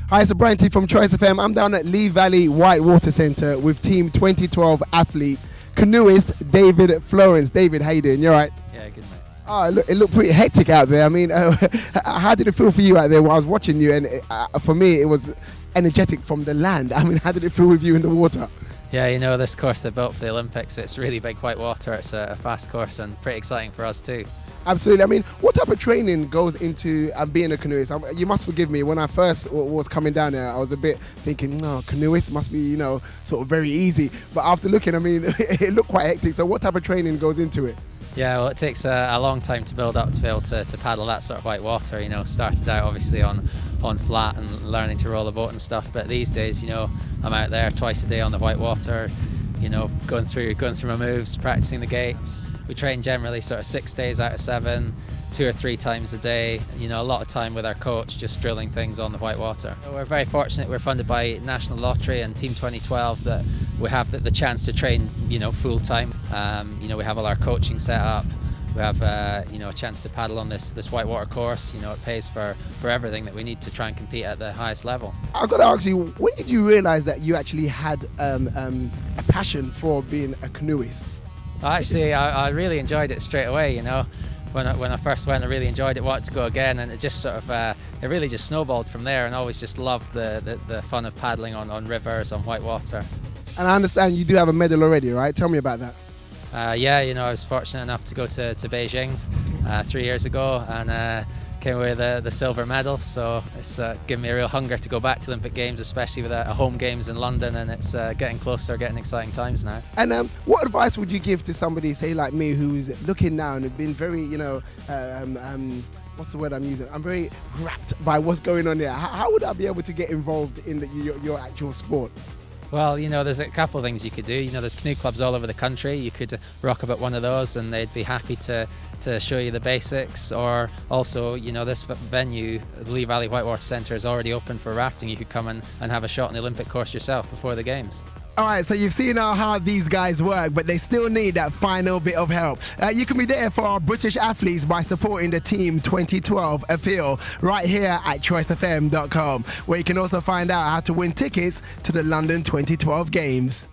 Hi, it's Abrantee from Choice FM. I'm down at Lee Valley Whitewater Centre with Team 2012 athlete, canoeist David Florence. David, how you doing? You all right? Yeah, good mate. Oh, look, it looked pretty hectic out there. I mean, how did it feel for you out there while I was watching you? And for me, it was energetic from the land. I mean, how did it feel with you in the water? Yeah, you know, this course they built for the Olympics, it's really big white water. It's a fast course and pretty exciting for us too. Absolutely. I mean, what type of training goes into being a canoeist? You must forgive me. When I first was coming down there, I was a bit thinking, no, canoeist must be, sort of very easy. But after looking, I mean, it looked quite hectic. So what type of training goes into it? Yeah, well, it takes a long time to build up to be able to paddle that sort of white water. You know, started out obviously on flat and learning to roll a boat and stuff. But these days, you know, I'm out there twice a day on the white water. You know, going through my moves, practicing the gates. We train generally sort of 6 days out of 7, 2 or 3 times a day. You know, a lot of time with our coach, just drilling things on the white water. We're very fortunate. We're funded by National Lottery and Team 2012 that we have the chance to train, you know, full time. You know, we have all our coaching set up. We have, you know, a chance to paddle on this whitewater course. You know, it pays for everything that we need to try and compete at the highest level. I've got to ask you, when did you realise that you actually had a passion for being a canoeist? Actually, I really enjoyed it straight away. You know, when I first went, I really enjoyed it. Wanted to go again, and it just sort of it really just snowballed from there. And I always just loved the fun of paddling on rivers, on whitewater. And I understand you do have a medal already, right? Tell me about that. Yeah, you know, I was fortunate enough to go to Beijing 3 years ago and came away with the silver medal. So it's given me a real hunger to go back to Olympic Games, especially with a home games in London, and it's getting closer, getting exciting times now. And what advice would you give to somebody, say like me, who's looking now and have been very, you know, what's the word I'm using? I'm very wrapped by what's going on there. How would I be able to get involved in your actual sport? Well, you know, there's a couple of things you could do. You know, there's canoe clubs all over the country. You could rock up at one of those and they'd be happy to show you the basics. Or also, you know, this venue, the Lee Valley Whitewater Centre, is already open for rafting. You could come and have a shot on the Olympic course yourself before the Games. All right, so you've seen how hard these guys work, but they still need that final bit of help. You can be there for our British athletes by supporting the Team 2012 appeal right here at choicefm.com, where you can also find out how to win tickets to the London 2012 Games.